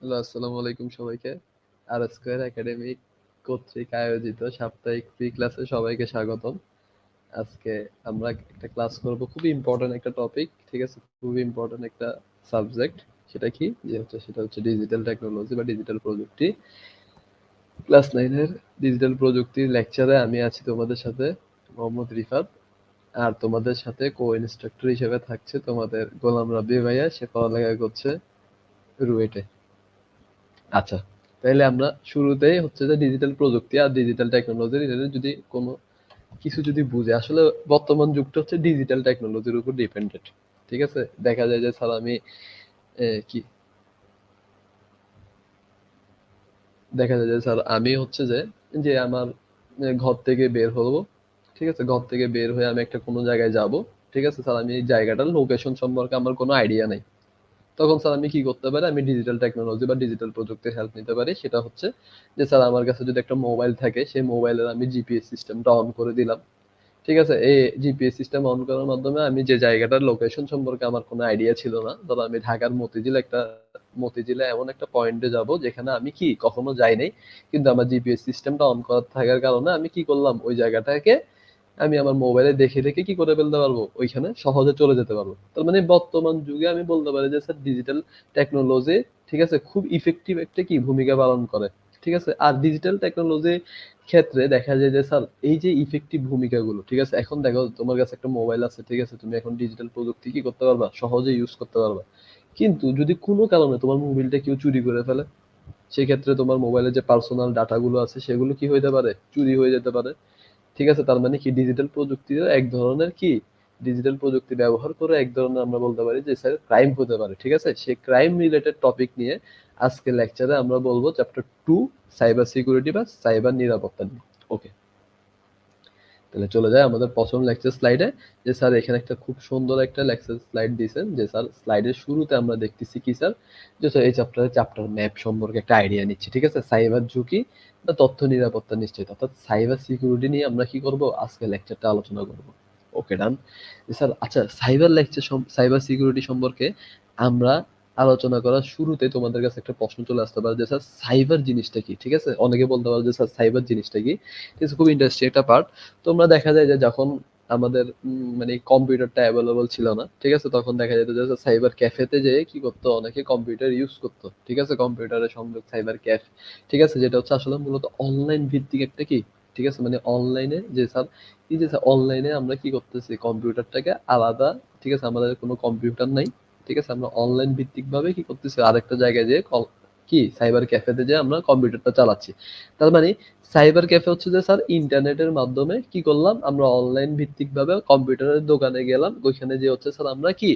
Hello, আসসালামু আলাইকুম সবাইকে। আর স্কয়ার একাডেমি কর্তৃক আয়োজিত সাপ্তাহিক ফ্রি ক্লাসে সবাইকে স্বাগতম। আজকে আমরা একটা ক্লাস করব, খুবই ইম্পর্টেন্ট একটা টপিক, ঠিক আছে? খুবই ইম্পর্টেন্ট একটা সাবজেক্ট। সেটা হচ্ছে ডিজিটাল টেকনোলজি বা ডিজিটাল প্রযুক্তি। ক্লাস 9 এর ডিজিটাল প্রযুক্তির লেকচারে আমি আছি তোমাদের সাথে, মোহাম্মদ রিফাত। আর তোমাদের সাথে কো ইনস্ট্রাক্টর হিসেবে থাকছে তোমাদের গোলাম রাব্বি ভাইয়া, সে পড়ালেখা করছে রুয়েটে। আচ্ছা, তাইলে আমরা শুরুতেই হচ্ছে যে ডিজিটাল প্রযুক্তি আর ডিজিটাল টেকনোলজি রিলেটেড যদি কোনো কিছু যদি বুঝে, আসলে বর্তমান যুগটা হচ্ছে ডিজিটাল টেকনোলজির উপর ডিপেন্ডেন্ট। ঠিক আছে, দেখা যায় যে স্যার আমি কি দেখা যায় যে স্যার আমি হচ্ছে যে যে আমার ঘর থেকে বের হবো, ঠিক আছে? ঘর থেকে বের হয়ে আমি একটা কোনো জায়গায় যাব, ঠিক আছে স্যার? আমি এই জায়গাটার লোকেশন সম্পর্কে আমার কোনো আইডিয়া নাই। তখন স্যার আমি কি করতে পারি? আমি ডিজিটাল টেকনোলজি বা ডিজিটাল প্রযুক্তির হেল্প নিতে পারি। সেটা হচ্ছে যে স্যার আমার কাছে যদি একটা মোবাইল থাকে, সেই মোবাইলের আমি জিপিএস সিস্টেমটা অন করে দিলাম। ঠিক আছে? এই জিপিএস সিস্টেম অন করার মাধ্যমে আমি যে জায়গাটার লোকেশন সম্পর্কে আমার কোনো আইডিয়া ছিল না, ধরো আমি ঢাকার মতিঝিলে এমন একটা পয়েন্টে যাব যেখানে আমি কি কখনো যাই নাই। কিন্তু আমার জিপিএস সিস্টেমটা অন করা থাকার কারণে আমি কি করলাম? ওই জায়গাটাকে আমি আমার মোবাইলে দেখে দেখে কি করে ফেলতে পারবো? ওইখানে সহজে চলে যেতে পারবো। তার মানে বর্তমান যুগে আমি বলতে পারি যে স্যার ডিজিটাল টেকনোলজি, ঠিক আছে, খুব ইফেক্টিভ একটা কি ভূমিকা পালন করে। ঠিক আছে? আর ডিজিটাল টেকনোলজি ক্ষেত্রে দেখা যায় যে স্যার এই যে ইফেক্টিভ ভূমিকাগুলো, ঠিক আছে? এখন দেখো তোমার কাছে একটা মোবাইল আছে, ঠিক আছে? তুমি এখন ডিজিটাল প্রযুক্তি কি করতে পারবা? সহজে ইউজ করতে পারবা। কিন্তু যদি কোনো কারণে তোমার মোবাইলটা কেউ চুরি করে ফেলে, সেক্ষেত্রে তোমার মোবাইলে যে পার্সোনাল ডাটাগুলো আছে সেগুলো কি হইতে পারে? চুরি হয়ে যেতে পারে। ঠিক আছে? তার মানে কি ডিজিটাল প্রযুক্তির এক ধরনের কি ডিজিটাল প্রযুক্তি ব্যবহার করে এক ধরনের আমরা বলতে পারি যে স্যার ক্রাইম হতে পারে। ঠিক আছে? সেই ক্রাইম রিলেটেড টপিক নিয়ে আজকে লেকচারে আমরা বলবো চ্যাপ্টার 2, সাইবার সিকিউরিটি বা সাইবার নিরাপত্তা নিয়ে। ওকে, তাহলে চলে যায় আমাদের প্রথম লেকচার স্লাইডে। যে স্যার এখানে একটা খুব সুন্দর একটা লেকচার স্লাইড দিয়েছেন, যে স্যার স্লাইডের শুরুতে আমরা দেখতেছি কি স্যার, যে স্যার এই চ্যাপ্টার ম্যাপ সম্পর্কে একটা আইডিয়া নিচ্ছি। ঠিক আছে? সাইবার ঝুঁকি বা তথ্য নিরাপত্তা নিশ্চিত, অর্থাৎ সাইবার সিকিউরিটি নিয়ে আমরা কি করব? আজকে লেকচারটা আলোচনা করব। ওকে, ডান। স্যার আচ্ছা, সাইবার সিকিউরিটি সম্পর্কে আমরা আলোচনা করার শুরুতে তোমাদের কাছে একটা প্রশ্ন চলে আসতে পারে যে স্যার সাইবার জিনিসটা কি? ঠিক আছে? অনেকে বলতে পারে যে স্যার সাইবার জিনিসটা কি? ঠিক আছে, খুব ইন্টারেস্টিং একটা পার্ট। তোমরা দেখা যায় যে যখন আমাদের মানে কম্পিউটারটা অ্যাভেলেবল ছিল না, ঠিক আছে? তখন দেখা যেত যে সাইবার ক্যাফেতে যেয়ে কি করতো? অনেকে কম্পিউটার ইউজ করতো। ঠিক আছে? কম্পিউটারের সংযোগ সাইবার ক্যাফে। ঠিক আছে? যেটা হচ্ছে আসলে মূলত অনলাইন ভিত্তিক একটা কি? ঠিক আছে? মানে অনলাইনে যে স্যার এই যে স্যার অনলাইনে আমরা কি করতেছি? কম্পিউটারটাকে আলাদা, ঠিক আছে? আমাদের কোনো কম্পিউটার নাই। ঠিক আছে? আমরা অনলাইন ভিত্তিক ভাবে কি করতেছি? আরেকটা জায়গায় যেয়ে কি সাইবার ক্যাফেতে যেয়ে আমরা কম্পিউটারটা চালাচ্ছি। তার মানে সাইবার ক্যাফে হচ্ছে যে স্যার ইন্টারনেটের মাধ্যমে কি করলাম? আমরা অনলাইন ভিত্তিক ভাবে কম্পিউটারের দোকানে গেলাম। ওইখানে যে হচ্ছে স্যার আমরা কি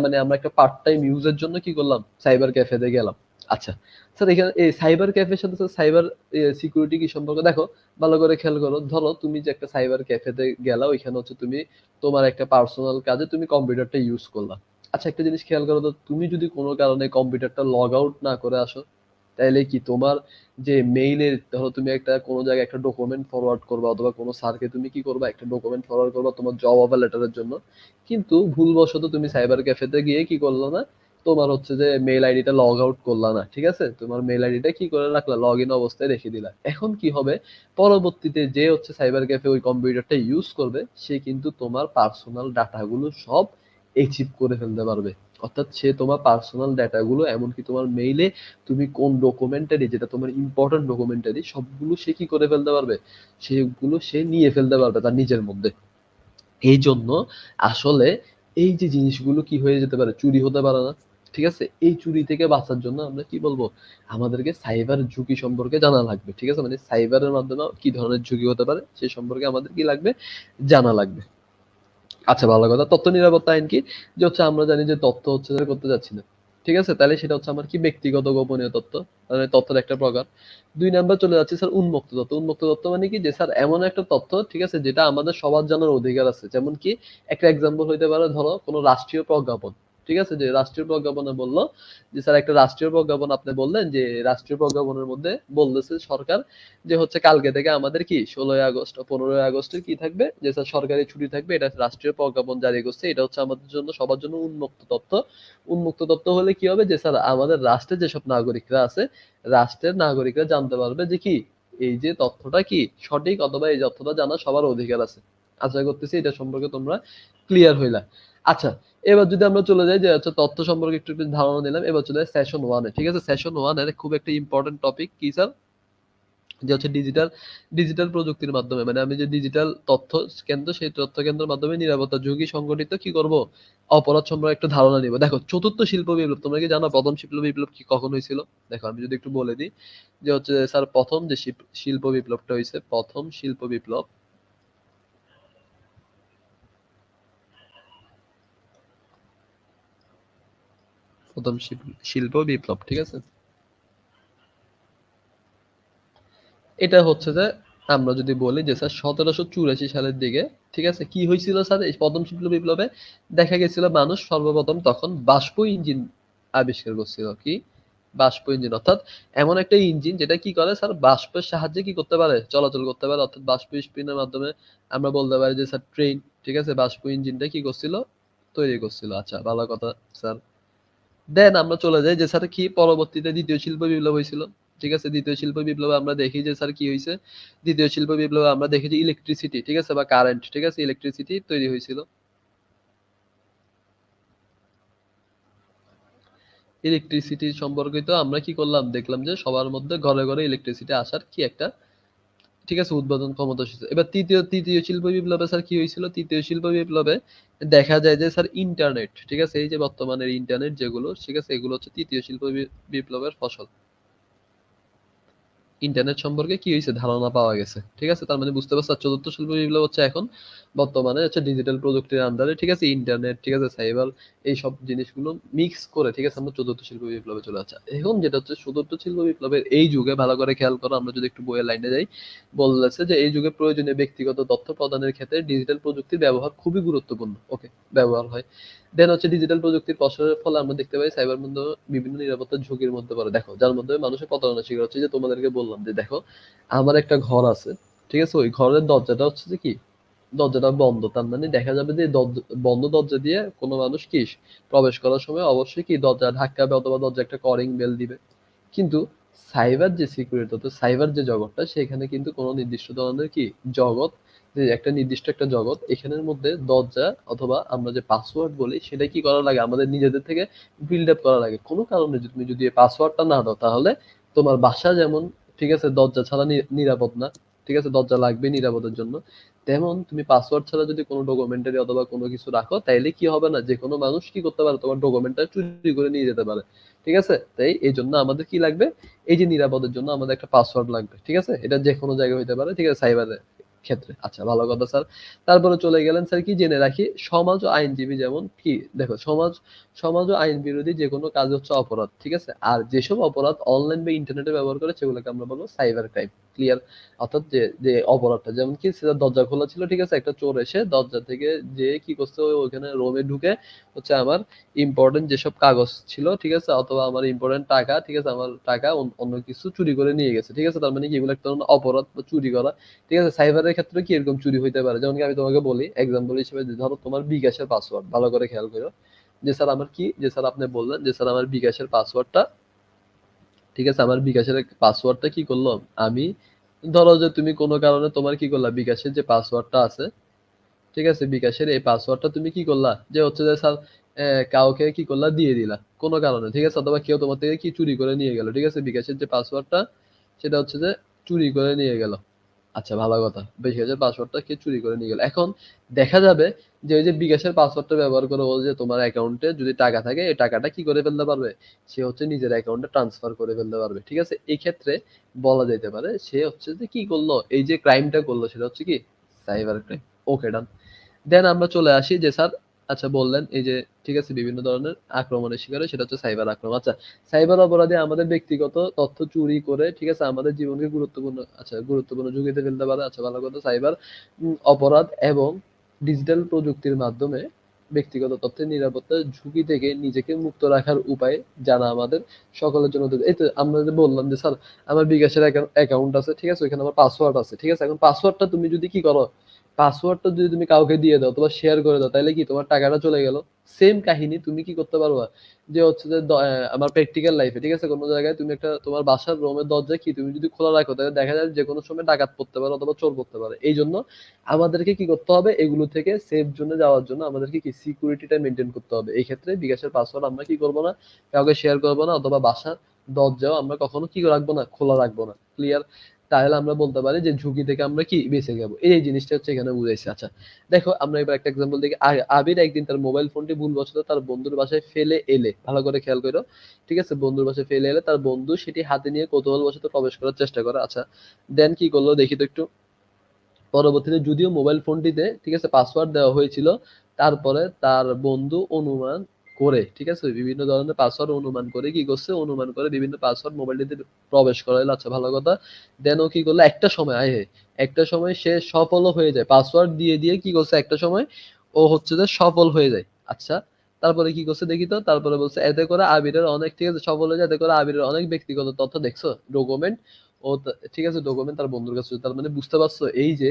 মানে আমরা একটা পার্ট টাইম ইউজের জন্য কি করলাম? সাইবার ক্যাফেতে গেলাম। আচ্ছা, স্যার এখানে এই সাইবার ক্যাফের সাথে স্যার সাইবার সিকিউরিটি কি সম্পর্ক? দেখো, ভালো করে খেয়াল করো। ধরো তুমি যে একটা সাইবার ক্যাফেতে গেলা, ওইখানে হচ্ছে তুমি তোমার একটা পার্সোনাল কাজে তুমি কম্পিউটারটা ইউজ করলা। আচ্ছা, একটা জিনিস খেয়াল করো তো, তুমি যদি কোনো কারণে কম্পিউটারটা লগ আউট না করে আসো, তাইলে কি তোমার যে মেইলের, ধরো তুমি একটা কোনো জায়গায় একটা ডকুমেন্ট ফরওয়ার্ড করবা অথবা কোনো স্যারকে তুমি কি করবা? একটা ডকুমেন্ট ফরওয়ার্ড করবা তোমার জব অফার লেটারের জন্য। কিন্তু ভুলবশত তুমি সাইবার ক্যাফেতে গিয়ে কি করলো না? তোমার হচ্ছে যে মেইল আইডিটা লগ আউট করলা না। ঠিক আছে? তোমার মেইল আইডিটা কি করে রাখলা? লগ ইন অবস্থায় রেখে দিলা। এখন কি হবে? পরবর্তীতে যে হচ্ছে সাইবার ক্যাফে ওই কম্পিউটারটা ইউজ করবে, সে কিন্তু তোমার পার্সোনাল ডাটাগুলো সব অ্যাচিভ করে ফেলতে পারবে। অর্থাৎ সে তোমার পার্সোনাল ডাটাগুলো, এমনকি তোমার মেইলে তুমি কোন ডকুমেন্টারি, যেটা তোমার ইম্পর্টেন্ট ডকুমেন্টারি, সবগুলো সে কি করে ফেলতে পারবে? সেগুলো সে নিয়ে ফেলতে পারবে তার নিজের মধ্যে। এই জন্য আসলে এই যে জিনিসগুলো কি হয়ে যেতে পারে? চুরি হতে পারে না? ঠিক আছে? এই চুরি থেকে বাঁচার জন্য আমরা কি বলবো? আমাদেরকে সাইবার ঝুঁকি সম্পর্কে জানা লাগবে। ঠিক আছে? মানে সাইবারের মাধ্যমে কি ধরনের ঝুঁকি হতে পারে সে সম্পর্কে আমাদের কি লাগবে? জানা লাগবে। আচ্ছা, ভালো কথা। তথ্য নিরাপত্তা আইন কি? যে হচ্ছে আমরা জানি যে তথ্য হচ্ছে যে করতে যাচ্ছি না। ঠিক আছে? তাহলে সেটা হচ্ছে আমার কি ব্যক্তিগত গোপনীয় তথ্য। মানে তথ্যের একটা প্রকার। ২ নাম্বার চলে যাচ্ছে স্যার উন্মুক্ত তথ্য। উন্মুক্ত তথ্য মানে কি? যে স্যার এমন একটা তথ্য, ঠিক আছে, যেটা আমাদের সবার জানার অধিকার আছে। যেমন কি একটা এক্সাম্পল হইতে পারে, ধরো কোনো রাষ্ট্রীয় প্রজ্ঞাপন। ঠিক আছে? যে রাষ্ট্রীয় প্রজ্ঞাপনে বলল যে স্যার একটা রাষ্ট্রীয় প্রজ্ঞাপন আপনি বললেন যে রাষ্ট্রীয় প্রজ্ঞাপনের মধ্যে বলতেছে সরকার যে হচ্ছে কালকে থেকে আমাদের কি 16ই আগস্ট 15ই আগস্টের কি থাকবে যে স্যার সরকারি ছুটি থাকবে, এটা রাষ্ট্রীয় প্রজ্ঞাপন জারি করছে। এটা হচ্ছে আমাদের জন্য সবার জন্য উন্মুক্ত তথ্য। উন্মুক্ত তথ্য হলে কি হবে যে স্যার আমাদের রাষ্ট্রের যেসব নাগরিকরা আছে, রাষ্ট্রের নাগরিকরা জানতে পারবে যে কি এই যে তথ্যটা কি সঠিক অথবা এই তথ্যটা জানার সবার অধিকার আছে। আশা করতেছি এটা সম্পর্কে তোমরা ক্লিয়ার হইলা। আচ্ছা, এবার যদি আমরা চলে যাই যে হচ্ছে তথ্য সম্পর্কে একটু ধারণা নিলাম, এবার চলে যাই সেশন 1 এ। ঠিক আছে? সেশন 1 এর খুব একটা ইম্পোর্টেন্ট টপিক কি স্যার? যে হচ্ছে ডিজিটাল প্রযুক্তির মাধ্যমে মানে আমি যে ডিজিটাল তথ্য কেন্দ্র সেই তথ্য কেন্দ্রের মাধ্যমে নিরাপত্তা ঝুঁকি সংগঠিত কি করব অপরাধ সম্পর্কে একটু ধারণা নিব। দেখো চতুর্থ শিল্প বিপ্লব তোমরা কি জানো প্রথম শিল্প বিপ্লব কি কখন হয়েছিল? দেখো আমি যদি একটু বলে দিই যে হচ্ছে স্যার প্রথম যে শিল্প বিপ্লবটা হয়েছে প্রথম শিল্প বিপ্লব প্রথম শিল্প বিপ্লব ঠিক আছে, এটা হচ্ছে যে আমরা যদি বলি যে স্যার 1784 সালের দিকে ঠিক আছে কি হয়েছিল স্যার এই প্রথম শিল্প বিপ্লবে দেখা গেছিল মানুষ সর্বপ্রথম তখন বাষ্প ইঞ্জিন আবিষ্কার করছিল কি বাষ্প ইঞ্জিন অর্থাৎ এমন একটা ইঞ্জিন যেটা কি করে স্যার বাষ্পের সাহায্যে কি করতে পারে চলাচল করতে পারে অর্থাৎ বাষ্প স্পিনের মাধ্যমে আমরা বলতে পারি যে স্যার ট্রেন ঠিক আছে বাষ্প ইঞ্জিনটা কি করছিল তৈরি করছিল। আচ্ছা ভালো কথা স্যার। দেন আমরা চলে যাই যে স্যার কি পরবর্তীতে দ্বিতীয় শিল্প বিপ্লব হয়েছিল। ঠিক আছে দ্বিতীয় শিল্প বিপ্লবে আমরা দেখি যে স্যার কি হয়েছে দ্বিতীয় শিল্প বিপ্লবে আমরা দেখি যে ইলেকট্রিসিটি ঠিক আছে বা কারেন্ট ঠিক আছে ইলেকট্রিসিটি তৈরি হয়েছিল। ইলেকট্রিসিটি সম্পর্কিত আমরা কি করলাম দেখলাম যে সবার মধ্যে ঘরে ঘরে ইলেকট্রিসিটি আসার কি একটা ঠিক আছে উদ্বোধন ক্ষমতা এসেছে। এবার তৃতীয় শিল্প বিপ্লবে স্যার কি হয়েছিল তৃতীয় শিল্প বিপ্লবে দেখা যায় যে স্যার ইন্টারনেট ঠিক আছে এই যে বর্তমানের ইন্টারনেট যেগুলো ঠিক আছে এগুলো হচ্ছে তৃতীয় শিল্প বিপ্লবের ফসল। ইন্টারনেট সম্পর্কে কি হয়েছে ধারণা পাওয়া গেছে ঠিক আছে তার মানে বুঝতে পারছো চতুর্থ শিল্প বিপ্লব হচ্ছে এখন বর্তমানে হচ্ছে ডিজিটাল প্রযুক্তির আন্ডারে ঠিক আছে ইন্টারনেট ঠিক আছে সাইবার এইসব জিনিসগুলো মিক্স করে ঠিক আছে আমরা চতুর্থ শিল্প বিপ্লবে চলে যাচ্ছি। এখন যেটা হচ্ছে চতুর্থ শিল্প বিপ্লবের এই যুগে ভালো করে খেয়াল করো আমরা যদি একটু বইয়ের লাইনে যাই বলতেছে যে এই যুগে প্রয়োজনীয় ব্যক্তিগত তথ্য প্রদানের ক্ষেত্রে ডিজিটাল প্রযুক্তির ব্যবহার খুবই গুরুত্বপূর্ণ। ওকে ব্যবহার হয়। দেন হচ্ছে ডিজিটাল প্রযুক্তির প্রসারের ফলে আমরা দেখতে পাই সাইবার মধ্যে বিভিন্ন নিরাপত্তার ঝুঁকির মধ্যে পড়ে দেখো যার মধ্যে মানুষের প্রতারণার শিকার হচ্ছে যে তোমাদেরকে বললাম যে দেখো আমার একটা ঘর আছে ঠিক আছে ওই ঘরের দরজাটা হচ্ছে যে কি দরজাটা বন্ধ তার মানে দেখা যাবে যে বন্ধ দরজা দিয়ে কোনো মানুষ কি প্রবেশ করার সময় অবশ্যই কি দরজা ধাক্কাবে অথবা দরজা একটা কলিং বেল দিবে। কিন্তু সাইবার যে সিকিউরিটি অর্থাৎ সাইবার যে জগৎটা সেখানে কিন্তু কোনো নির্দিষ্ট ধরনের কি জগৎ যে একটা নির্দিষ্ট একটা জগৎ এখানের মধ্যে দরজা অথবা আমরা যে পাসওয়ার্ড বলি সেটা কি করা লাগে আমাদের নিজেদের থেকে বিল্ড আপ করা লাগে। কোনো কারণে তুমি যদি এই পাসওয়ার্ডটা না দাও তাহলে তোমার বাসা যেমন ঠিক আছে দরজা ছাড়া নিরাপদ না ঠিক আছে দরজা লাগবে নিরাপদের জন্য তেমন তুমি পাসওয়ার্ড ছাড়া যদি কোনো ডকুমেন্টারি অথবা কোনো কিছু রাখো তাইলে কি হবে না যে কোনো মানুষ কি করতে পারে তোমার ডকুমেন্টটা চুরি করে নিয়ে যেতে পারে। ঠিক আছে তাই এই জন্য আমাদের কি লাগবে এই যে নিরাপদের জন্য আমাদের একটা পাসওয়ার্ড লাগবে ঠিক আছে এটা যে কোনো জায়গায় হইতে পারে ঠিক আছে সাইবারের ক্ষেত্রে। আচ্ছা ভালো কথা স্যার। তারপরে চলে গেলেন স্যার কি জেনে রাখি সমাজ ও আইনজীবী যেমন কি দেখো সমাজ ও আইন বিরোধী যে কোনো কাজ হচ্ছে অপরাধ ঠিক আছে আর যেসব অপরাধ অনলাইন বা ইন্টারনেটে ব্যবহার করে সেগুলোকে আমরা বলবো সাইবার ক্রাইম। ক্লিয়ার? অর্থাৎ যে যে অপরাধটা যেমন কি সেটা দরজা খোলা ছিল ঠিক আছে একটা চোর এসে দরজা থেকে যে কি করছে ওইখানে রোমে ঢুকে হচ্ছে আমার ইম্পর্টেন্ট যেসব কাগজ ছিল ঠিক আছে অথবা আমার ইম্পর্টেন্ট টাকা ঠিক আছে আমার টাকা অন্য কিছু চুরি করে নিয়ে গেছে ঠিক আছে তার মানে কি এগুলো একটা ধরনের অপরাধ বা চুরি করা। ঠিক আছে সাইবারের ক্ষেত্রে কি এরকম চুরি হইতে পারে যেমন কি আমি তোমাকে বলি এক্সাম্পল হিসেবে যে ধরো তোমার বিকাশের পাসওয়ার্ড ভালো করে খেয়াল করো যে স্যার আমার কি যে স্যার আপনি বললেন যে স্যার আমার বিকাশের পাসওয়ার্ডটা ঠিক আছে আমার বিকাশের পাসওয়ার্ডটা কি করলাম আমি ধরো যে তুমি কোনো কারণে তোমার কি করলা বিকাশের যে পাসওয়ার্ডটা আছে ঠিক আছে বিকাশের এই পাসওয়ার্ডটা তুমি কি করলা যে হচ্ছে যে স্যার কাউকে কি করলা দিয়ে দিলা কোনো কারণে ঠিক আছে অথবা কেউ তোমার থেকে কি চুরি করে নিয়ে গেল ঠিক আছে বিকাশের যে পাসওয়ার্ডটা সেটা হচ্ছে যে চুরি করে নিয়ে গেল। আচ্ছা ভালো কথা বিকাশের পাসওয়ার্ডটা কে চুরি করে নিয়ে গেল এখন দেখা যাবে যে ওই যে বিকাশের পাসওয়ার্ডটা ব্যবহার করে ও যে তোমার অ্যাকাউন্টে যদি টাকা থাকে এই টাকাটা কি করে ফেলতে পারবে সে হচ্ছে নিজের অ্যাকাউন্টে ট্রান্সফার করে ফেলতে পারবে ঠিক আছে এই ক্ষেত্রে বলা যাইতে পারে সে হচ্ছে যে কি করলো এই যে ক্রাইমটা করলো সেটা হচ্ছে কি সাইবার ক্রাইম। ওকে ডান। দেন আমরা চলে আসি যে স্যার আচ্ছা বললেন এই যে ঠিক আছে বিভিন্ন ধরনের আক্রমণের শিকার হয় সেটা হচ্ছে সাইবার আক্রমণ। আচ্ছা সাইবার অপরাধে আমাদের ব্যক্তিগত তথ্য চুরি করে ঠিক আছে আমাদের জীবনকে গুরুত্বপূর্ণ ঝুঁকিতে ফেলতে পারে। আচ্ছা ভালো কথা সাইবার অপরাধ এবং ডিজিটাল প্রযুক্তির মাধ্যমে ব্যক্তিগত তথ্যের নিরাপত্তার ঝুঁকি থেকে নিজেকে মুক্ত রাখার উপায় জানা আমাদের সকলের জন্য এই তো আমরা যে বললাম যে স্যার আমার বিকাশের অ্যাকাউন্ট আছে, ঠিক আছে, ওইখানে আমার পাসওয়ার্ড আছে, ঠিক আছে, এখন পাসওয়ার্ডটা তুমি যদি কি করো, পাসওয়ার্ডটা যদি তুমি কাউকে দিয়ে দাও অথবা শেয়ার করে দাও, তাহলে কি তোমার টাকাটা চলে গেল। সেম কাহিনী তুমি কি করতে পারবা, যে হচ্ছে যে আমার প্র্যাকটিক্যাল লাইফে, ঠিক আছে, কোনো জায়গায় তুমি একটা তোমার বাসার রুমের দরজা কি তুমি যদি খোলা রাখো, তাহলে দেখা যায় যে কোনো সময় ডাকাত পড়তে পারে অথবা চোর পড়তে পারে। এই জন্য আমাদেরকে কি করতে হবে, এগুলো থেকে সেফ জোনে যাওয়ার জন্য আমাদেরকে কি সিকিউরিটিটা মেনটেন করতে হবে। এই ক্ষেত্রে বিকাশের পাসওয়ার্ড আমরা কি করবো না, কাউকে শেয়ার করবো না, অথবা বাসার দরজাও আমরা কখনো কি রাখবো না, খোলা রাখবো না। ক্লিয়ার? তাহলে আমরা বলতে পারি যে ঝুঁকি থেকে আমরা কি বেঁচে যাবো। এই জিনিসটা হচ্ছে এখানে বুঝাইছে। আচ্ছা দেখো আমরা এবার একটা এক্সাম্পল দেখি। আবির একদিন তার মোবাইল ফোনটি ভুলবশত তার বন্ধুর বাসায় ফেলে এলে, ভালো করে খেয়াল করো, ঠিক আছে, বন্ধুর বাসায় ফেলে এলে তার বন্ধু সেটি হাতে নিয়ে কৌতূহলবশত প্রবেশ করার চেষ্টা করে। আচ্ছা দেন কি করলো দেখি তো একটু। পরবর্তীতে যদিও মোবাইল ফোনটিতে, ঠিক আছে, পাসওয়ার্ড দেওয়া হয়েছিল, তারপরে তার বন্ধু অনুমান করে, ঠিক আছে, বিভিন্ন ধরনের পাসওয়ার্ড অনুমান করে কি করছে, অনুমান করে বিভিন্ন পাসওয়ার্ড মোবাইলটিতে প্রবেশ করাইলো। আচ্ছা ভালো কথা। দেন ও কি করলো, একটা সময় একটা সময় সে সফলও হয়ে যায়, পাসওয়ার্ড দিয়ে দিয়ে কি করছে, একটা সময় ও হচ্ছে যে সফল হয়ে যায়। আচ্ছা তারপরে কি করছে দেখি তো, তারপরে বলছে এতে করে আবিরের অনেক, ঠিক আছে, সফল হয়ে যায়, এতে করে আবিরের অনেক ব্যক্তিগত তথ্য দেখছো, ডকুমেন্ট, ঠিক আছে, ডকুমেন্ট তার বন্ধুর কাছে। তার মানে বুঝতে পারছো এই যে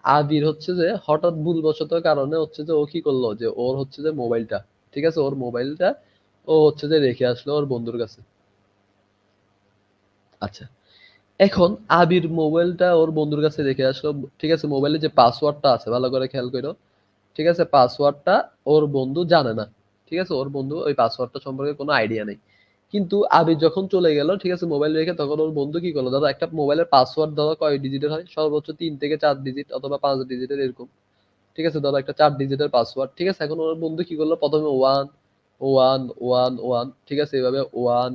আবির হচ্ছে যে হঠাৎ ভুলবশত কারণে হচ্ছে যে ও কি করলো, যে ওর হচ্ছে যে মোবাইলটা, ঠিক আছে, ওর মোবাইলটা ও হচ্ছে যে রেখে আসলো ওর বন্ধুর কাছে। আচ্ছা এখন আবির মোবাইলটা ওর বন্ধুর কাছে রেখে আসলো, ঠিক আছে, মোবাইলে যে পাসওয়ার্ডটা আছে ভালো করে খেয়াল করো, ঠিক আছে, পাসওয়ার্ডটা ওর বন্ধু জানে না, ঠিক আছে, ওর বন্ধু ওই পাসওয়ার্ডটা সম্পর্কে কোনো আইডিয়া নেই। কিন্তু আবির যখন চলে গেল, ঠিক আছে, মোবাইল রেখে, তখন ওর বন্ধু কি করলো, ধরো একটা মোবাইলের পাসওয়ার্ড ধরো কয় ডিজিটের হয়, সর্বোচ্চ 3 থেকে 4 ডিজিট অথবা 5 ডিজিটের এরকম, ঠিক আছে, ধরো একটা 4 ডিজিটের পাসওয়ার্ড, ঠিক আছে, এখন ওর বন্ধু কি করলো, প্রথমে ওয়ান ওয়ান ওয়ান ওয়ান, ঠিক আছে, এভাবে ওয়ান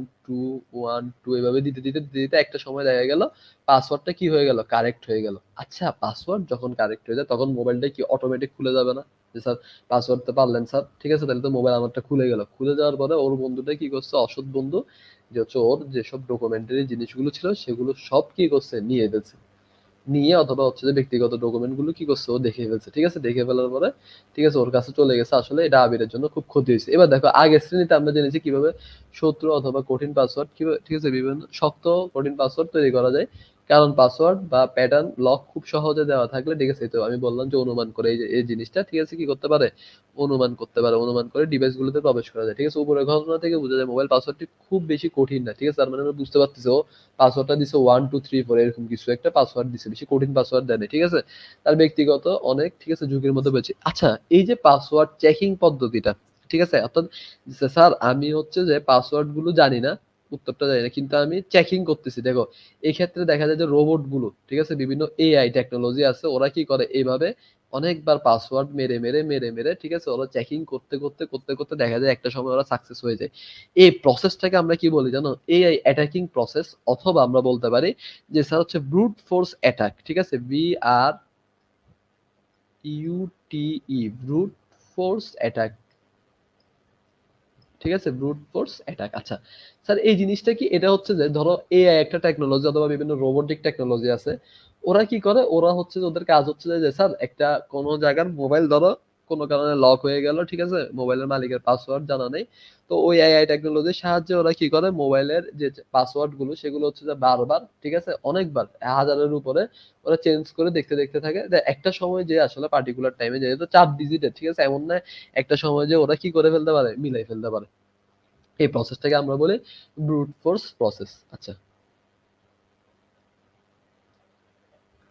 টু এভাবে দিতে দিতে দিতে দিতে একটা সময় দেখা গেল পাসওয়ার্ডটা কি হয়ে গেল, কারেক্ট হয়ে গেল। আচ্ছা পাসওয়ার্ড যখন কারেক্ট হয়ে যায় তখন মোবাইলটা কি অটোমেটিক খুলে যাবে না, যে স্যার পাসওয়ার্ড তো পারলেন স্যার, ঠিক আছে, তাহলে তো মোবাইল আমারটা খুলে গেল। খুলে যাওয়ার পরে ওর বন্ধুটা কি করছে, অসৎ বন্ধু, যে হচ্ছে ওর যেসব ডকুমেন্টারি জিনিসগুলো ছিল সেগুলো সব কি করছে, নিয়ে ফেলছে, নিয়ে অথবা হচ্ছে যে ব্যক্তিগত ডকুমেন্ট গুলো কি করছে ও দেখে ফেলছে, ঠিক আছে, দেখে ফেলার পরে, ঠিক আছে, ওর কাছে চলে গেছে। আসলে এটা আবিরের জন্য খুব ক্ষতি হয়েছে। এবার দেখো আগের শ্রেণীতে আমরা জেনেছি কিভাবে শত্রু অথবা কঠিন পাসওয়ার্ড কিভাবে, ঠিক আছে, বিভিন্ন শক্ত কঠিন পাসওয়ার্ড তৈরি করা যায়। কারণ পাসওয়ার্ড বা প্যাটার্ন লক খুব সহজে দেওয়া থাকলে, ঠিক আছে, তো আমি বললাম যে অনুমান করে এই যে এই জিনিসটা, ঠিক আছে, কি করতে পারে, অনুমান করতে পারে, অনুমান করে ডিভাইস গুলোতে প্রবেশ করা যায়। ঠিক আছে, উপরের ঘটনা থেকে বোঝা যায় মোবাইল পাসওয়ার্ডটি খুব বেশি কঠিন না, ঠিক আছে, তার মানে আমরা বুঝতে পারতেছি ও পাসওয়ার্ডটা দিছে 1 2 3 4 এরকম কিছু একটা পাসওয়ার্ড দিছে, বেশি কঠিন পাসওয়ার্ড দেয়নি, ঠিক আছে, তার ব্যক্তিগত অনেক, ঠিক আছে, ঝুঁকির মধ্যে পড়েছে। আচ্ছা এই যে পাসওয়ার্ড চেকিং পদ্ধতিটা, ঠিক আছে, অর্থাৎ স্যার আমি হচ্ছে যে পাসওয়ার্ড গুলো জানি না, উত্তরটা জানি না, কিন্তু আমি চেকিং করতেছি। দেখো এই ক্ষেত্রে দেখা যায় যে রোবট গুলো, ঠিক আছে, বিভিন্ন এআই টেকনোলজি আছে, ওরা কি করে এইভাবে অনেকবার পাসওয়ার্ড মেরে মেরে মেরে মেরে, ঠিক আছে, ওরা চেকিং করতে করতে করতে করতে দেখা যায় একটা সময় ওরা সাকসেস হয়ে যায়। এই প্রসেসটাকে আমরা কি বলি জানো, এআই অ্যাটাকিং প্রসেস, অথবা আমরা বলতে পারি যে স্যার হচ্ছে ব্রুট ফোর্স অ্যাটাক, ঠিক আছে, BRUTE, ব্রুট ফোর্স অ্যাটাক, ঠিক আছে, ব্রুট ফোর্স অ্যাটাক। আচ্ছা স্যার এই জিনিসটা কি, এটা হচ্ছে যে ধরো এআই একটা টেকনোলজি অথবা বিভিন্ন রোবোটিক টেকনোলজি আছে, ওরা কি করে, ওরা হচ্ছে যে ওদের কাজ হচ্ছে যে স্যার একটা কোন জায়গার মোবাইল ধরো কোনো কারণে লক হয়ে গেল, ঠিক আছে, মোবাইলের মালিকের পাসওয়ার্ড জানা নেই, তো ওই এআই টেকনোলজির সাহায্যে ওরা কি করে, মোবাইলের যে পাসওয়ার্ড গুলো সেগুলো হচ্ছে যে বারবার, ঠিক আছে, অনেকবার, হাজারের উপরে ওরা চেঞ্জ করে দেখতে দেখতে থাকে। একটা সময় যে আসলে পার্টিকুলার টাইমে যেহেতু 4 ডিজিটের, ঠিক আছে, এমন না একটা সময় যে ওরা কি করে ফেলতে পারে, মিলাই ফেলতে পারে। এই প্রসেসটাকে আমরা বলি ব্রুট ফোর্স প্রসেস। আচ্ছা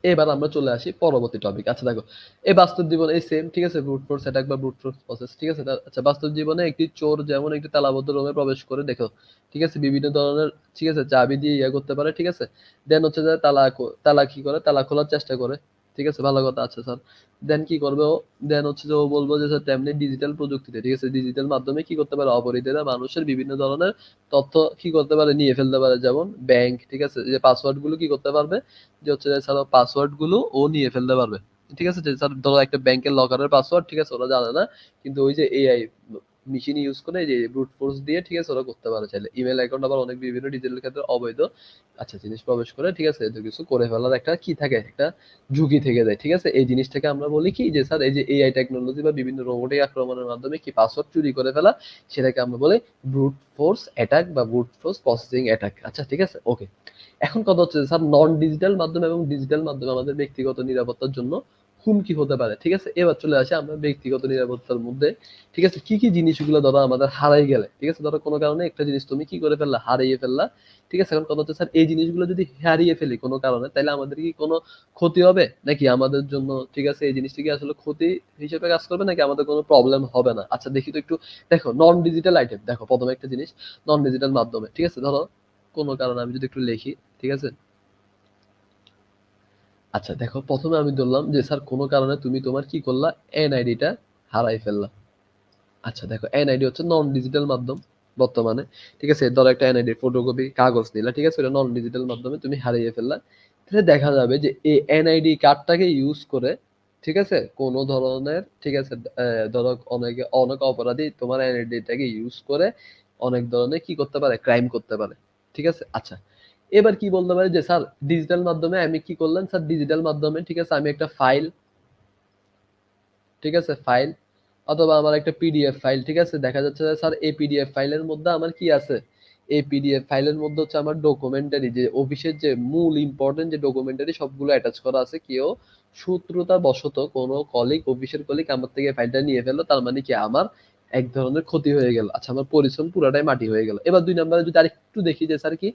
এবার আমরা চলে আসি পরবর্তী টপিক। আচ্ছা দেখো এই বাস্তব জীবনে এই সেম, ঠিক আছে, ব্রুট ফোর্স অ্যাটাক বা ব্রুট ফোর্স প্রসেস, ঠিক আছে, আচ্ছা বাস্তব জীবনে একটি চোর যেমন একটি তালাবদ্ধ রুমে প্রবেশ করে, দেখো, ঠিক আছে, বিভিন্ন ধরনের, ঠিক আছে, চাবি দিয়ে ইয়া করতে পারে, ঠিক আছে, দেন হচ্ছে যে তালা কি করে, তালা খোলার চেষ্টা করে, ঠিক আছে, ভালো কথা। আচ্ছা স্যার দেন কি করবে ও, দেন হচ্ছে যে ও বলবো যে স্যার তেমনি ডিজিটাল প্রযুক্তিতে, ঠিক আছে, ডিজিটাল মাধ্যমে কি করতে পারে, অপরাধীরা মানুষের বিভিন্ন ধরনের তথ্য কি করতে পারে, নিয়ে ফেলতে পারে, যেমন ব্যাংক, ঠিক আছে, যে পাসওয়ার্ড গুলো কি করতে পারবে, যে হচ্ছে এছাড়াও পাসওয়ার্ড গুলো ও নিয়ে ফেলতে পারবে, ঠিক আছে, যে স্যার ধরো একটা ব্যাংকের লকারের পাসওয়ার্ড, ঠিক আছে, ওরা জানে না, কিন্তু ওই যে এআই মেশিন ইউজ করে যে ব্রুট ফোর্স দিয়ে, ঠিক আছে, ওরা করতে পারে চাইলে। ইমেল অ্যাকাউন্ট আবার অনেক বিভিন্ন ডিজিটাল ক্ষেত্রে অবৈধ আচ্ছা জিনিস প্রবেশ করে, ঠিক আছে, এত কিছু করে ফেলার একটা কি থাকে, একটা ঝুঁকি থেকে যায়, ঠিক আছে। এই জিনিসটাকে আমরা বলি কি যে স্যার এই যে এআই টেকনোলজি বা বিভিন্ন রোবটিক আক্রমণের মাধ্যমে কি পাসওয়ার্ড চুরি করে ফেলা, সেটাকে আমরা বলি ব্রুট ফোর্স অ্যাটাক বা ব্রুট ফোর্স প্রসেসিং অ্যাটাক। আচ্ছা ঠিক আছে, ওকে। এখন কথা হচ্ছে স্যার নন ডিজিটাল মাধ্যম এবং ডিজিটাল মাধ্যমে আমাদের ব্যক্তিগত নিরাপত্তার জন্য হুমকি হতে পারে, ঠিক আছে। এবার চলে আসে আমরা ব্যক্তিগত নিরাপত্তার মধ্যে, ঠিক আছে, কি কি জিনিসগুলো ধরো আমাদের হারাই গেলে, ঠিক আছে, ধরো কোনো কারণে একটা জিনিস তুমি কি করে ফেললা, হারিয়ে ফেললা, ঠিক আছে। এখন কথা হচ্ছে স্যার এই জিনিসগুলো যদি হারিয়ে ফেলি কোনো কারণে, তাহলে আমাদের কি কোনো ক্ষতি হবে নাকি আমাদের জন্য, ঠিক আছে, এই জিনিসটা কি আসলে ক্ষতি হিসেবে কাজ করবে নাকি আমাদের কোনো প্রবলেম হবে না? আচ্ছা দেখি তো একটু। দেখো নন ডিজিটাল আইটেম, দেখো প্রথমে একটা জিনিস নন ডিজিটাল মাধ্যমে, ঠিক আছে, ধরো কোনো কারণে আমি যদি একটু লিখি, ঠিক আছে। আচ্ছা দেখো প্রথমে আমি ধরলাম যে স্যার কোনো কারণে তুমি তোমার কি করলা, এনআইডিটা হারাই ফেললা। আচ্ছা দেখো এনআইডি হচ্ছে নন ডিজিটাল মাধ্যম বর্তমানে, ঠিক আছে। ধরো একটা এনআইডি ফটোকপি কাগজ নিলা, ঠিক আছে, এটা নন ডিজিটাল মাধ্যমে তুমি হারিয়ে ফেললা। তাহলে দেখা যাবে যে এই এনআইডি কার্ডটাকে ইউজ করে, ঠিক আছে, কোন ধরনের, ঠিক আছে, ধরো অনেক অপরাধী তোমার এনআইডিটাকে ইউজ করে অনেক ধরনের কি করতে পারে, ক্রাইম করতে পারে, ঠিক আছে। আচ্ছা এবার কি বলতে পারি যে স্যার ডিজিটাল মাধ্যমে আমি কি করলাম, স্যার ডিজিটাল মাধ্যমে, ঠিক আছে, আমি একটা ফাইল, ঠিক আছে, ফাইল অথবা আমার একটা পিডিএফ ফাইল, ঠিক আছে, দেখা যাচ্ছে যে স্যার এই পিডিএফ ফাইলের মধ্যে আমার কি আছে, এই পিডিএফ ফাইলের মধ্যে হচ্ছে আমার ডকুমেন্টারি, যে অফিসের যে মূল ইম্পর্টেন্ট যে ডকুমেন্টারি সবগুলো অ্যাটাচ করা আছে। কেউ শত্রুতা বশত কোনো কলিগ, অফিসের কলিগ আমার থেকে ফাইলটা নিয়ে ফেললো, তার মানে কি আমার এক ধরনের ক্ষতি হয়ে গেল। আচ্ছা আমার পরিশ্রম পুরাটাই মাটি হয়ে গেল। এবার দুই নম্বরে যদি আরেকটু দেখি যে স্যার কি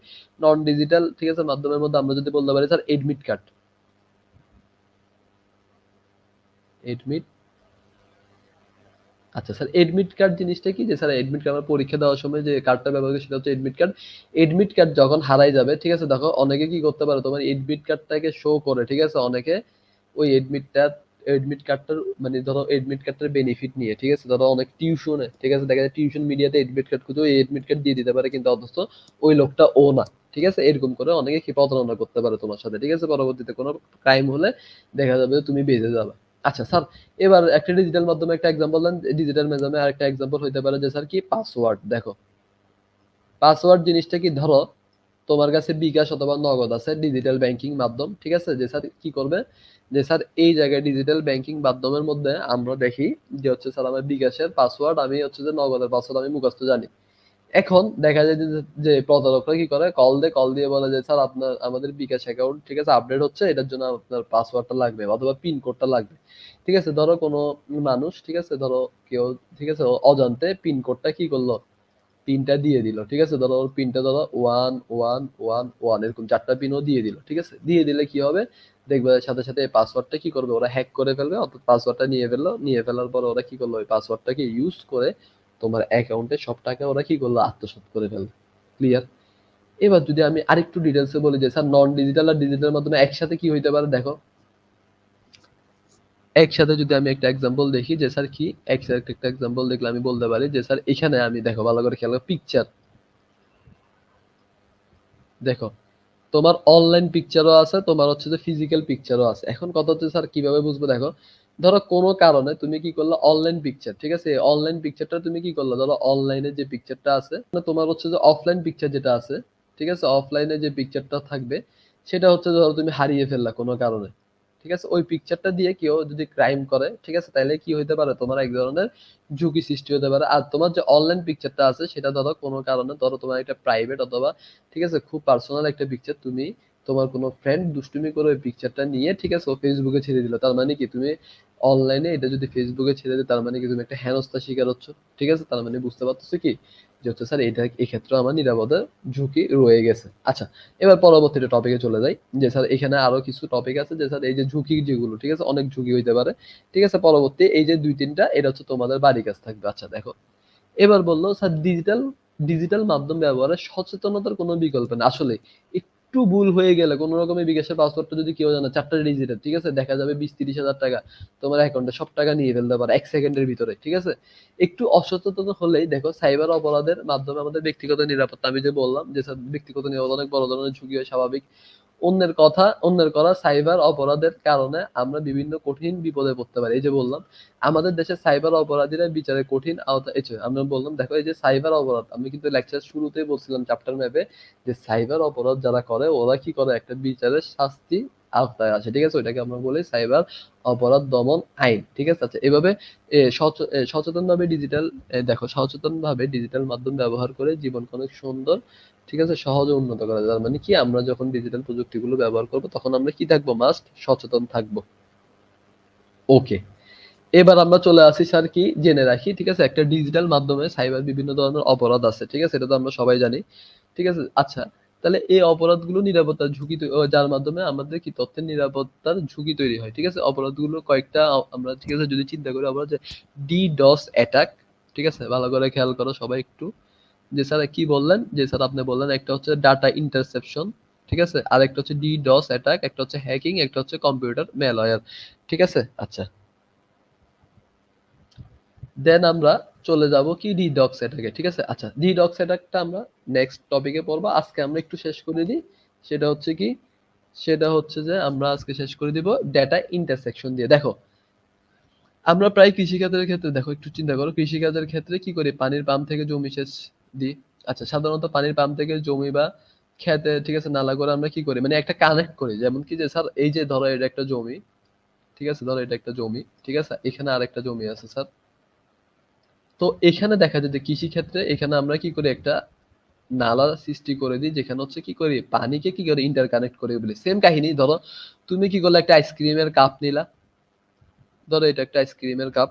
নন ডিজিটাল, ঠিক আছে, মাধ্যমের মধ্যে আমরা যদি বলতে পারি স্যার এডমিট কার্ড, এডমিট আচ্ছা স্যার এডমিট কার্ড জিনিসটা কি, যে স্যার এডমিট কার্ড আমার পরীক্ষা দেওয়ার সময় যে কার্ডটা ব্যবহার করি সেটা হচ্ছে এডমিট কার্ড। এডমিট কার্ড যখন হারাই যাবে, ঠিক আছে, দেখো অনেকে কি করতে পারে তোমার এডমিট কার্ডটাকে শো করে, ঠিক আছে, অনেকে ওই এডমিট কার্ডটার মানে ধরো এডমিট কার্ডটার বেনিফিট নিয়ে, ঠিক আছে, ধরো অনেক টিউশনে, ঠিক আছে, দেখা যায় টিউশন মিডিয়াতে এডমিট কার্ড খুঁজে ওই এডমিট কার্ড দিয়ে দিতে পারে, কিন্তু অথচ ওই লোকটা ও না, ঠিক আছে। এরকম করে অনেকে কি প্রতারণা করতে পারে তোমার সাথে, ঠিক আছে। পরবর্তীতে কোনো ক্রাইম হলে দেখা যাবে যে তুমি বেঁচে যাবে। আচ্ছা স্যার এবার একটা ডিজিটাল মাধ্যমে একটা এক্সাম্পল দেন, ডিজিটাল মাধ্যমে আরেকটা এক্সাম্পল হইতে পারে যে স্যার কি পাসওয়ার্ড। দেখো পাসওয়ার্ড জিনিসটা কি, ধরো তোমার কাছে বিকাশ অথবা নগদ আছে ডিজিটাল ব্যাংকিং মাধ্যম, ঠিক আছে, যে স্যার কি করবে, যে স্যার এই জায়গায় ডিজিটাল ব্যাংকিং মাধ্যমের মধ্যে আমরা দেখি যে হচ্ছে স্যার আমার বিকাশের পাসওয়ার্ড আমি হচ্ছে যে নগদের পাসওয়ার্ড আমি মুখস্থ জানি। এখন দেখা যায় যে প্রতারকরা কি করে, কল দিয়ে বলে যে স্যার আপনার আমাদের বিকাশ অ্যাকাউন্ট, ঠিক আছে, আপডেট হচ্ছে, এটার জন্য আপনার পাসওয়ার্ডটা লাগবে অথবা পিন কোডটা লাগবে, ঠিক আছে। ধরো কোনো মানুষ, ঠিক আছে, ধরো কেউ, ঠিক আছে, অজান্তে পিন কোডটা কি করলো, পিনটা দিয়ে দিল, ঠিক আছে, ধরো ওর পিনটা ধরো 1111 এরকম 4টা পিনও দিয়ে দিল, ঠিক আছে। দিয়ে দিলে কি হবে, দেখবে সাথে সাথে এই পাসওয়ার্ডটা কি করবে, ওরা হ্যাক করে ফেলবে, অর্থাৎ পাসওয়ার্ডটা নিয়ে ফেললো, নিয়ে ফেলার পর ওরা কি করলো, ওই পাসওয়ার্ডটাকে ইউজ করে তোমার অ্যাকাউন্টে সব টাকা ওরা কি করলো, আত্মসাৎ করে ফেলবে। ক্লিয়ার? এবার যদি আমি আরেকটু ডিটেলসে বলি যে স্যার নন ডিজিটাল আর ডিজিটাল মাধ্যমে একসাথে কি হইতে পারে, দেখো একসাথে যদি আমি একটা এক্সাম্পল দেখি যে স্যার কি একসাথে একটা এক্সাম্পল দেখলে আমি বলতে পারি যে স্যার এখানে আমি দেখো ভালো করে খেয়াল পিকচার, দেখো তোমার অনলাইন পিকচারও আছে, তোমার হচ্ছে যে ফিজিক্যাল পিকচারও আছে। এখন কথা হচ্ছে স্যার কিভাবে বুঝবো, দেখো ধরো কোনো কারণে তুমি কি করলো অনলাইন পিকচার, ঠিক আছে, অনলাইন পিকচারটা তুমি কি করলো, ধরো অনলাইনে যে পিকচারটা আছে তোমার হচ্ছে যে অফলাইন পিকচার যেটা আছে, ঠিক আছে, অফলাইনে যে পিকচারটা থাকবে সেটা হচ্ছে ধরো তুমি হারিয়ে ফেললা কোনো কারণে, ঠিক আছে। ওই পিকচারটা দিয়ে কেউ যদি ক্রাইম করে, ঠিক আছে, তাহলে কি হইতে পারে, তোমার এক ধরনের ঝুঁকি সৃষ্টি হতে পারে। আর তোমার যে অনলাইন পিকচারটা আছে সেটা ধরো কোনো কারণে, ধরো তোমার একটা প্রাইভেট অথবা, ঠিক আছে, খুব পার্সোনাল একটা পিকচার, তুমি তোমার কোনো ফ্রেন্ড দুষ্টুমি করে ওই পিকচারটা নিয়ে, ঠিক আছে, ও ফেসবুকে ছেড়ে দিল, তার মানে কি তুমি অনলাইনে এটা যদি ফেসবুকে ছেড়ে দিই তার মানে কি তুমি একটা হেনস্থার শিকার হচ্ছ, ঠিক আছে। তার মানে বুঝতে পারতেছো কি যে হচ্ছে স্যার এটা এক্ষেত্রে আমার নিরাপদের ঝুঁকি রয়ে গেছে। আচ্ছা এবার পরবর্তীতে টপিকে চলে যাই যে স্যার এখানে আরো কিছু টপিক আছে যে স্যার এই যে ঝুঁকি যেগুলো, ঠিক আছে, অনেক ঝুঁকি হইতে পারে, ঠিক আছে। পরবর্তী এই যে দুই তিনটা এটা হচ্ছে তোমাদের বাড়ি কাজ থাকবে। আচ্ছা দেখো এবার বললো স্যার ডিজিটাল ডিজিটাল মাধ্যম ব্যবহারে সচেতনতার কোনো বিকল্প নেই। আসলে একটু ভুল হয়ে গেলে কোনো রকমের বিকাশের পাসওয়ার্ডটা যদি কেউ জানে 4টা ডিজিটের, ঠিক আছে, দেখা যাবে 20-30 হাজার টাকা তোমার অ্যাকাউন্টে সব টাকা নিয়ে ফেলতে পারে 1 সেকেন্ডের ভিতরে, ঠিক আছে। একটু অসচেতন হলেই দেখো সাইবার অপরাধের মাধ্যমে আমাদের ব্যক্তিগত নিরাপত্তা, আমি যে বললাম যে স্যার ব্যক্তিগত নিরাপত্তা অনেক বড় ধরনের ঝুঁকি হয়, স্বাভাবিক অন্যের করা সাইবার অপরাধের কারণে আমরা বিভিন্ন কঠিন বিপদে পড়তে পারি। এই যে বললাম, আমাদের দেশে সাইবার অপরাধীরা বিচারে কঠিন আওতা এই যে আমরা বললাম, দেখো এই যে সাইবার অপরাধ, আমি কিন্তু লেকচার শুরুতেই বলছিলাম চ্যাপ্টার ম্যাপে যে সাইবার অপরাধ যারা করে ওরা কি করে, একটা বিচারের শাস্তি আওতায় আসে, ঠিক আছে? ওইটাকে আমরা বলি সাইবার অপরাধ দমন আইন, ঠিক আছে? আচ্ছা, এভাবে সচেতন ভাবে ডিজিটাল মাধ্যম ব্যবহার করে জীবনকে অনেক সুন্দর, ঠিক আছে, সহজে উন্নত করা যায়। তার মানে কি, আমরা যখন ডিজিটাল প্রযুক্তিগুলো ব্যবহার করব তখন আমরা কি থাকবো, মাস্ট সচেতন থাকবো। ওকে, এবার আমরা চলে আসি স্যার, কি জেনে রাখি, ঠিক আছে? একটা ডিজিটাল মাধ্যমে সাইবার বিভিন্ন ধরনের অপরাধ আছে, ঠিক আছে? এটা তো আমরা সবাই জানি, ঠিক আছে? আচ্ছা, তাহলে এই অপরাধগুলো নিরাপত্তার ঝুঁকি যার মাধ্যমে আমাদের কি তথ্যের নিরাপত্তার ঝুঁকি তৈরি হয়, ঠিক আছে? অপরাধগুলো কয়েকটা আমরা, ঠিক আছে, যদি চিন্তা করি অপরাধ, যে DDoS অ্যাটাক, ঠিক আছে? ভালো করে খেয়াল করো সবাই একটু। যে স্যার কি বললেন, যে স্যার আপনি বললেন একটা হচ্ছে ডাটা ইন্টারসেপশন, ঠিক আছে? আর একটা হচ্ছে DDoS অ্যাটাক, একটা হচ্ছে হ্যাকিং, একটা হচ্ছে কম্পিউটার ম্যালওয়্যার, ঠিক আছে? আচ্ছা, দেন আমরা চলে যাব কি ডিডক্স অ্যাটাকে, ঠিক আছে? আচ্ছা, ডিডক্স অ্যাটাকটা আমরা নেক্সট টপিকে পড়বো, আজকে আমরা একটু শেষ করে দিই। সেটা হচ্ছে কি, সেটা হচ্ছে যে আমরা আজকে শেষ করে দিব ডেটা ইন্টারসেকশন দিয়ে। দেখো, আমরা প্রায় কৃষিকাজের ক্ষেত্রে, দেখো একটু চিন্তা করো, কৃষিকাজের ক্ষেত্রে কি করি, পানির পাম্প থেকে জমি সেচ দিই। আচ্ছা, সাধারণত পানির পাম্প থেকে জমি বা খেতে, ঠিক আছে, নালা করে আমরা কি করি, মানে একটা কানেক্ট করি, যেমন কি যে স্যার এই যে ধরো এটা একটা জমি, ঠিক আছে? ধরো এটা একটা জমি, ঠিক আছে? এখানে আরেকটা জমি আছে স্যার। তো এখানে দেখা যায় যে কৃষি ক্ষেত্রে এখানে আমরা কি করি, একটা নালা সৃষ্টি করে দিই, যেখানে হচ্ছে কি করি, পানিকে কি করে ইন্টার কানেক্ট করে বলি। সেম কাহিনী, ধরো তুমি কি করলে, একটা আইসক্রিমের কাপ নিলা, ধরো এটা একটা আইসক্রিমের কাপ,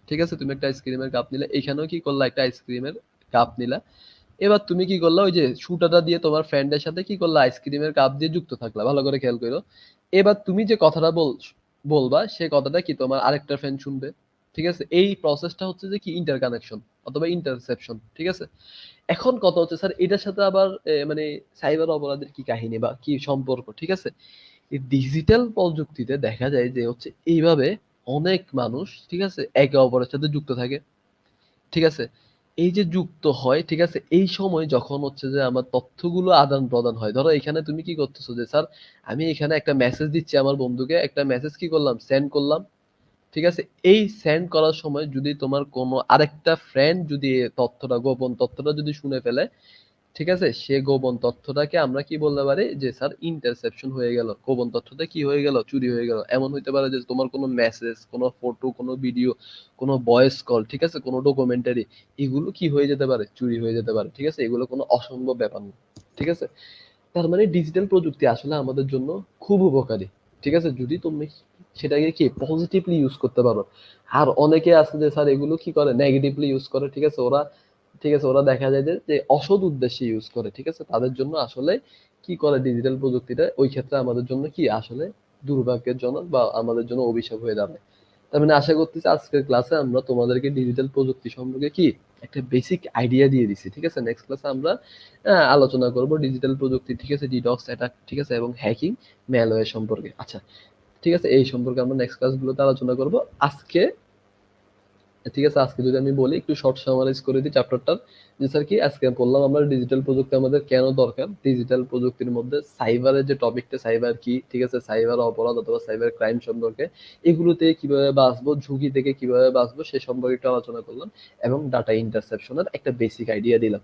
ঠিক আছে? তুমি একটা আইসক্রিমের কাপ নিলে, এখানেও কি করলা, একটা আইসক্রিমের কাপ নিলা। এবার তুমি কি করলা, ওই যে সুতাটা দিয়ে তোমার ফ্রেন্ডের সাথে কি করলা, আইসক্রিমের কাপ দিয়ে যুক্ত থাকলা, ভালো করে খেয়াল করো। এবার তুমি যে কথাটা বলবা, সে কথাটা কি তোমার আরেকটা ফ্রেন্ড শুনবে, ঠিক আছে? এই প্রসেসটা হচ্ছে যে কি ইন্টারকানেকশন অথবা ইন্টারসেপশন, ঠিক আছে? এখন কথা হচ্ছে স্যার, এটার সাথে আবার মানে সাইবার অপরাধের কি কাহিনী বা কি সম্পর্ক, ঠিক আছে? এই ডিজিটাল প্রযুক্তিতে দেখা যায় যে হচ্ছে এইভাবে অনেক মানুষ, ঠিক আছে, একে অপরের সাথে যুক্ত থাকে, ঠিক আছে? এই যে যুক্ত হয়, ঠিক আছে, এই সময় যখন হচ্ছে যে আমার তথ্যগুলো আদান প্রদান হয়, ধরো এখানে তুমি কি করতেছো, যে স্যার আমি এখানে একটা মেসেজ দিচ্ছি আমার বন্ধুকে, একটা মেসেজ কি করলাম, সেন্ড করলাম, ঠিক আছে? এই সেন্ড করার সময় যদি তোমার কোনো আরেকটা ফ্রেন্ড যদি গোপন তথ্যটা যদি শুনে ফেলে, ঠিক আছে, সে গোপন তথ্যটাকে আমরা কি বলতে পারি, যে স্যার ইন্টারসেপশন হয়ে গেল, গোপন তথ্যটা কি হয়ে গেল, চুরি হয়ে গেল। এমন হইতে পারে যে তোমার কোনো মেসেজ, কোনো ফটো, কোনো ভিডিও, কোনো ভয়েস কল, ঠিক আছে, কোনো ডকুমেন্টারি, এগুলো কি হয়ে যেতে পারে, চুরি হয়ে যেতে পারে, ঠিক আছে? এগুলো কোনো অসম্ভব ব্যাপার না, ঠিক আছে? তার মানে ডিজিটাল প্রযুক্তি আসলে আমাদের জন্য খুব উপকারী, ঠিক আছে, যদি তুমি সেটাকে কি পজিটিভলি ইউজ করতে পারো। আর অনেকে আছে যে স্যার এগুলো কি করে, নেগেটিভলি ইউজ করে, ঠিক আছে? ওরা, ঠিক আছে, ওরা দেখা যায় যে যে অসৎ উদ্দেশ্যে ইউজ করে, ঠিক আছে? তাদের জন্য আসলে কি করে, ডিজিটাল প্রযুক্তিটা ওই ক্ষেত্রে আমাদের জন্য কি আসলে দুর্ভাগ্যজনক বা আমাদের জন্য অভিশাপ হয়ে দাঁড়ায়। তার মানে আশা করতেছি আজকের ক্লাসে আমরা তোমাদেরকে ডিজিটাল প্রযুক্তি সম্পর্কে কি একটা বেসিক আইডিয়া দিয়ে দিছি, ঠিক আছে? নেক্সট ক্লাসে আমরা আলোচনা করব ডিজিটাল প্রযুক্তি, ঠিক আছে, ডিডক্স অ্যাটাক, ঠিক আছে, এবং হ্যাকিং, ম্যালওয়্যার সম্পর্কে। আচ্ছা, ঠিক আছে, এই সম্পর্কে আমরা নেক্সট ক্লাসগুলোতে আলোচনা করব। আজকে, ঠিক আছে, আজকে যদি আমি বলি একটু শর্ট সামারাইজ করে দিই চ্যাপ্টারটার, যে স্যার কি আজকে বললাম আমরা ডিজিটাল প্রযুক্তি আমাদের কেন দরকার, ডিজিটাল প্রযুক্তির মধ্যে সাইবারের যে টপিকটা, সাইবার কি, ঠিক আছে, সাইবার অপরাধ অথবা সাইবার ক্রাইম সম্পর্কে, এগুলোতে কিভাবে বাঁচবো, ঝুঁকি থেকে কিভাবে বাঁচবো সে সম্পর্কে একটু আলোচনা করলাম, এবং ডাটা ইন্টারসেপশনের একটা বেসিক আইডিয়া দিলাম।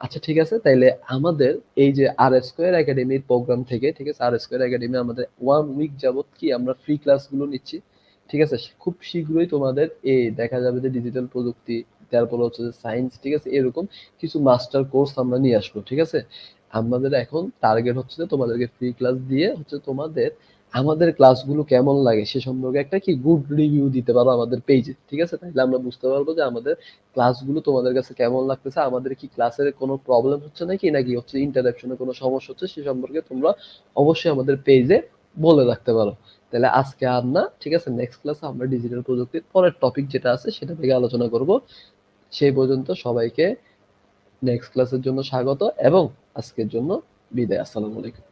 আচ্ছা, ঠিক আছে, তাইলে আমাদের এই যে আর স্কোয়ার একাডেমির প্রোগ্রাম থেকে, ঠিক আছে, আর স্কোয়ার একাডেমি আমাদের 1 উইক যাবত কি আমরা ফ্রি ক্লাসগুলো নিচ্ছি, ঠিক আছে? খুব শীঘ্রই তোমাদের দেখা যাবে যে ডিজিটাল প্রযুক্তি, তারপরে হচ্ছে যে সায়েন্স, ঠিক আছে, এরকম কিছু মাস্টার কোর্স আমরা নিয়ে আসবো, ঠিক আছে? আমাদের এখন টার্গেট হচ্ছে যে তোমাদেরকে ফ্রি ক্লাস দিয়ে হচ্ছে তোমাদের আমাদের ক্লাসগুলো কেমন লাগে সে সম্পর্কে একটা কি গুড রিভিউ দিতে পারো আমাদের পেজে, ঠিক আছে? তাহলে আমরা বুঝতে পারবো যে আমাদের ক্লাসগুলো তোমাদের কাছে কেমন লাগতেছে, আমাদের কি ক্লাসের কোনো প্রবলেম হচ্ছে নাকি হচ্ছে ইন্টারাকশনে কোনো সমস্যা হচ্ছে, সে সম্পর্কে তোমরা অবশ্যই আমাদের পেজে বলে রাখতে পারো। তাহলে আজকে আর না, ঠিক আছে, নেক্সট ক্লাসে আমরা ডিজিটাল প্রযুক্তির পরের টপিক যেটা আছে সেটা থেকে আলোচনা করব। সেই পর্যন্ত সবাইকে নেক্সট ক্লাসের জন্য স্বাগত এবং আজকের জন্য বিদায়। আসসালামু আলাইকুম।